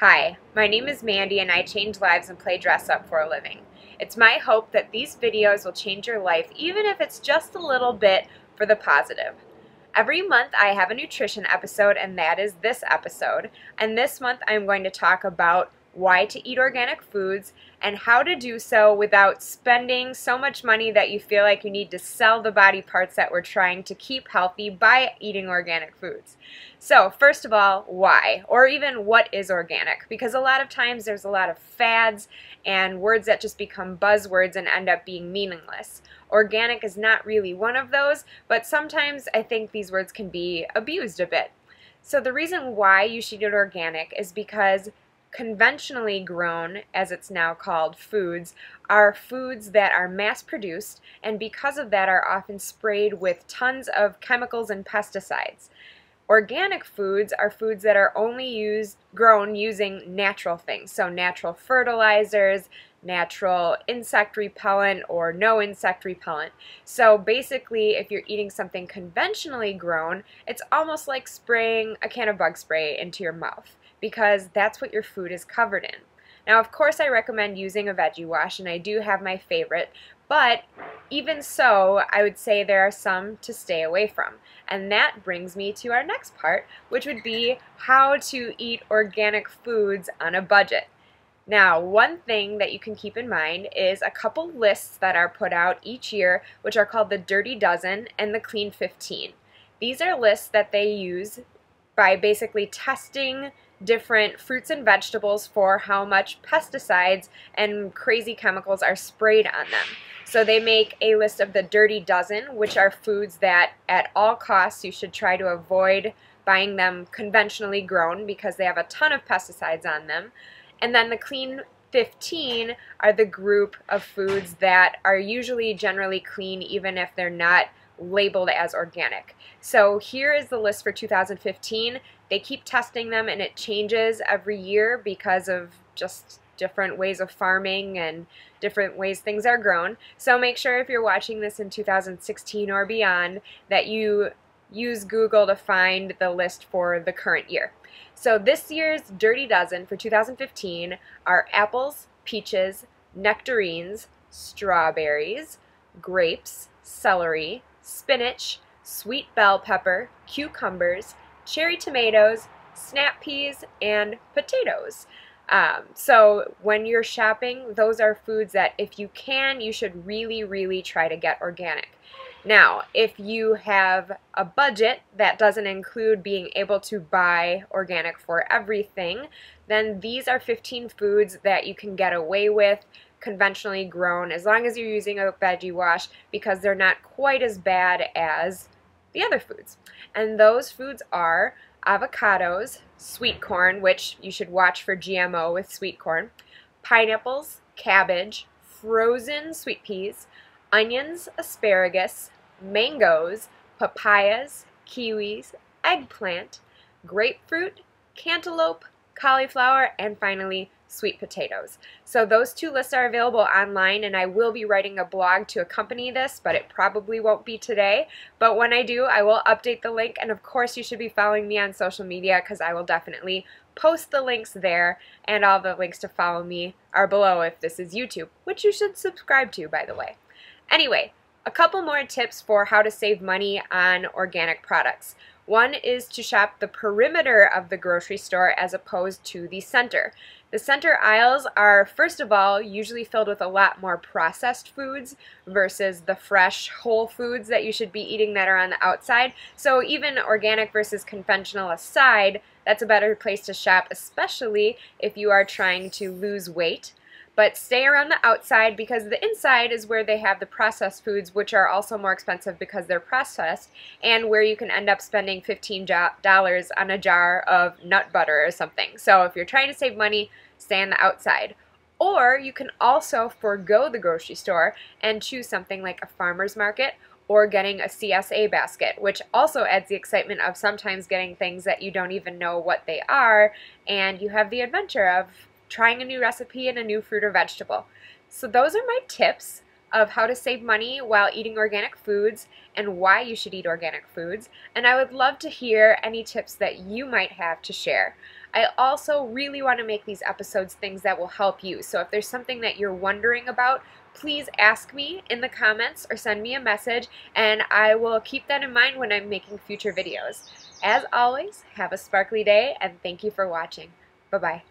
Hi, my name is Mandy and I change lives and play dress up for a living. It's my hope that these videos will change your life even if it's just a little bit for the positive. Every month I have a nutrition episode and that is this episode. And this month I'm going to talk about why to eat organic foods and how to do so without spending so much money that you feel like you need to sell the body parts that we're trying to keep healthy by eating organic foods. So first of all, why? Or even what is organic? Because a lot of times there's a lot of fads and words that just become buzzwords and end up being meaningless. Organic is not really one of those, but sometimes I think these words can be abused a bit. So the reason why you should eat organic is because conventionally grown, as it's now called, foods are foods that are mass produced and because of that are often sprayed with tons of chemicals and pesticides. Organic foods are foods that are only grown using natural things, so natural fertilizers, natural insect repellent, or no insect repellent. So basically, if you're eating something conventionally grown, it's almost like spraying a can of bug spray into your mouth, because that's what your food is covered in. Now, of course, I recommend using a veggie wash, and I do have my favorite, but even so, I would say there are some to stay away from. And that brings me to our next part, which would be how to eat organic foods on a budget. Now, one thing that you can keep in mind is a couple lists that are put out each year, which are called the Dirty Dozen and the Clean 15. These are lists that they use by basically testing different fruits and vegetables for how much pesticides and crazy chemicals are sprayed on them. So they make a list of the Dirty Dozen, which are foods that at all costs you should try to avoid buying them conventionally grown because they have a ton of pesticides on them. And then the Clean 15 are the group of foods that are usually generally clean even if they're not labeled as organic. So here is the list for 2015. They keep testing them and it changes every year because of just different ways of farming and different ways things are grown. So make sure if you're watching this in 2016 or beyond that you use Google to find the list for the current year. So this year's Dirty Dozen for 2015 are apples, peaches, nectarines, strawberries, grapes, celery, spinach, sweet bell pepper, cucumbers, cherry tomatoes, snap peas, and potatoes. So when you're shopping, those are foods that if you can, you should really try to get organic. Now, if you have a budget that doesn't include being able to buy organic for everything, then these are 15 foods that you can get away with conventionally grown as long as you're using a veggie wash because they're not quite as bad as the other foods. And those foods are avocados, sweet corn, which you should watch for GMO with sweet corn, pineapples, cabbage, frozen sweet peas, onions, asparagus, mangoes, papayas, kiwis, eggplant, grapefruit, cantaloupe, cauliflower, and finally sweet potatoes. So those two lists are available online and I will be writing a blog to accompany this, but it probably won't be today. But when I do, I will update the link, and of course you should be following me on social media because I will definitely post the links there, and all the links to follow me are below if this is YouTube, which you should subscribe to, by the way. Anyway, a couple more tips for how to save money on organic products. One is to shop the perimeter of the grocery store as opposed to the center. The center aisles are, first of all, usually filled with a lot more processed foods versus the fresh whole foods that you should be eating that are on the outside. So even organic versus conventional aside, that's a better place to shop, especially if you are trying to lose weight. But stay around the outside because the inside is where they have the processed foods, which are also more expensive because they're processed, and where you can end up spending $15 on a jar of nut butter or something. So if you're trying to save money, stay on the outside. Or you can also forego the grocery store and choose something like a farmer's market or getting a CSA basket, which also adds the excitement of sometimes getting things that you don't even know what they are, and you have the adventure of trying a new recipe and a new fruit or vegetable. So those are my tips of how to save money while eating organic foods and why you should eat organic foods, and I would love to hear any tips that you might have to share. I also really want to make these episodes things that will help you. So if there's something that you're wondering about, please ask me in the comments or send me a message, and I will keep that in mind when I'm making future videos. As always, have a sparkly day, and thank you for watching. Bye-bye.